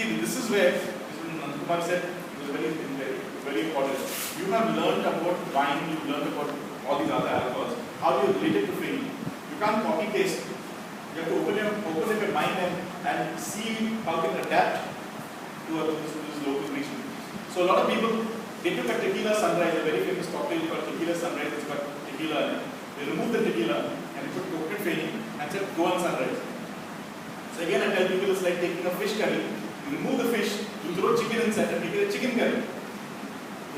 see, this is where Mr. Nandkumar said it was very important. You have learned about wine, you learned about all these other alcohols. How do you relate it to Feni? You can't copy paste. You have to open up your mind and see how you can adapt to this local region. So a lot of people, they took a tequila sunrise, a very famous cocktail called tequila sunrise. It's got tequila in it. They removed the tequila and they put coconut Feni and said Goa sunrise. So again, I tell people it's like taking a fish curry. You remove the fish, you throw chicken inside and make it a chicken curry. Do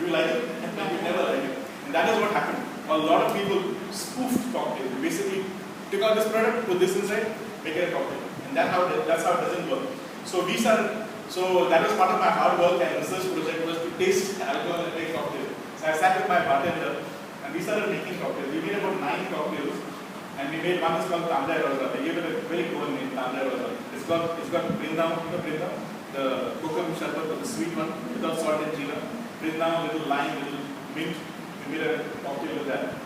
you like it? You never like it. And that is what happened. A lot of people spoofed cocktails. They basically took out this product, put this inside, make it a cocktail. And that's how it doesn't work. So that was part of my hard work and research project was to taste alcohol and make cocktails. So I sat with my bartender and we started making cocktails. We made about 9 cocktails and we made one that's called Tandai Rosa. They gave it a very cool name, Tandai Rosa. It's got Brindam, the coconut sherbet, the sweet one without salt and ginger. Brindam, little lime, little mint. We made a cocktail with that.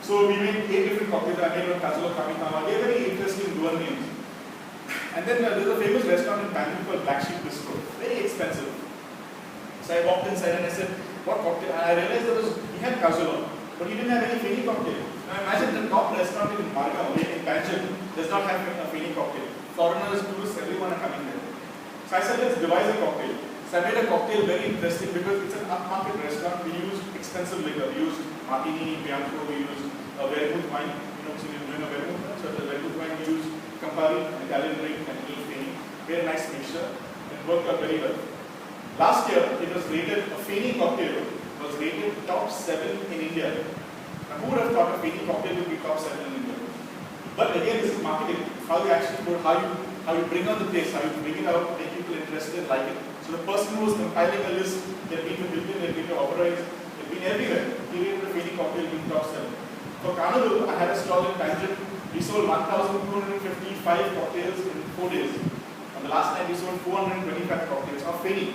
So we made 8 different cocktails. I made one Cazulo Feni. They are very interesting dual names. And then there's a famous restaurant in Bangalore called Black Sheep Bistro. Very expensive. So I walked inside and I said, what cocktail? And I realized he had Cazulo, but he didn't have any Feni cocktail. Now imagine the top restaurant in Margam, in Panjim, does not have a Feni cocktail. Foreigners, tourists, everyone are coming there. So I said, let's devise a cocktail. So I made a cocktail very interesting because it's an upmarket restaurant. We use expensive liquor. We use Martini, Bianco, we use a vermouth wine. You know, so we're doing a vermouth. So the vermouth wine we use Campari, Italian drink, and a little Feni. Very nice mixture. It worked out very well. Last year, it was rated, a Feni cocktail was rated top 7 in India. Now, who would have thought a Feni cocktail would be top 7 in India? But again, this is marketing. How you actually put, how you bring out the taste, how you bring it out, make people interested, like it. So the person who was compiling a list, they've been to Hilton, they've been to Opera, they've been everywhere. He rated a Feni cocktail being top 7. For Carnival, I had a stall in Panjim. We sold 1,255 cocktails in 4 days. On the last night, we sold 425 cocktails of Feni.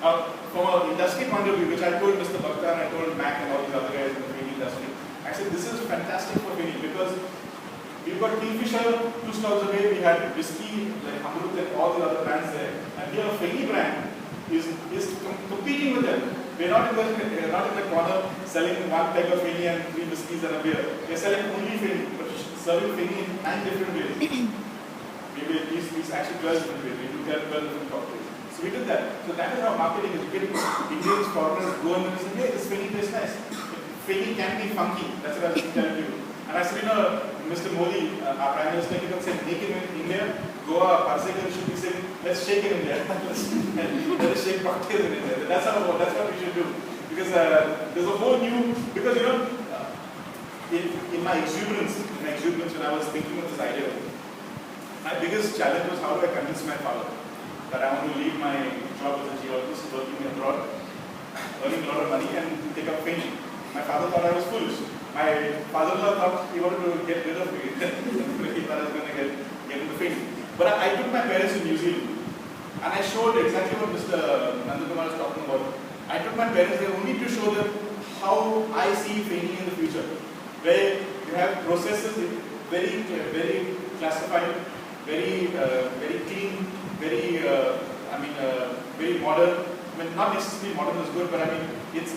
From an industry point of view, which I told Mr. Bhakta and I told Mac and all these other guys in the Feni industry, I said this is fantastic for Feni because we've got Kingfisher 2 stalls away, we had whiskey like Amrut and all the other brands there, and here a Feni brand is competing with them. We're not in the corner selling 1 peg of Feni and 3 whiskeys and a beer. We're selling only Feni, but serving Feni in 9 different ways. These actually 12 different ways. We do 12 different cocktails. So we did that. So that is how marketing is. You get Indians, foreigners go and say, hey, this Feni tastes nice. Feni can be funky. That's what I was telling you. And I said, Mr. Modi, our Prime Minister, he can say, make it in India. Goa, Parsegar should be saying, let's shake it in India. let's shake cocktails in India. That's what we should do. Because there's a whole new, because in my exuberance when I was thinking of this idea, my biggest challenge was how do I convince my father that I want to leave my job as a geologist, working abroad, earning a lot of money and take up Feni. My father thought I was foolish. My father-in-law thought he wanted to get rid of me. He thought I was going to get into Feni. But I took my parents to New Zealand and I showed exactly what Mr. Nandkumar was talking about. I took my parents there only to show them how I see Feni in the future, where you have processes very classified, very clean, very modern. I mean, not necessarily modern is good, but I mean, it's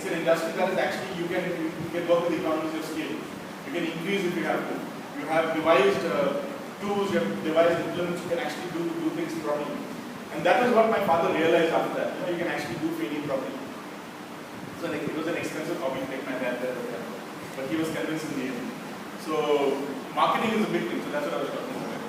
an industry that is actually you can work with economies of scale. You can increase if you have to. You have devised tools, you have devised implements, you can actually do things properly. And that is what my father realized after that. You can actually do Feni properly. So it was an expensive hobby to take my dad there, but he was convinced in the end. So marketing is a big thing. So that's what I was talking about.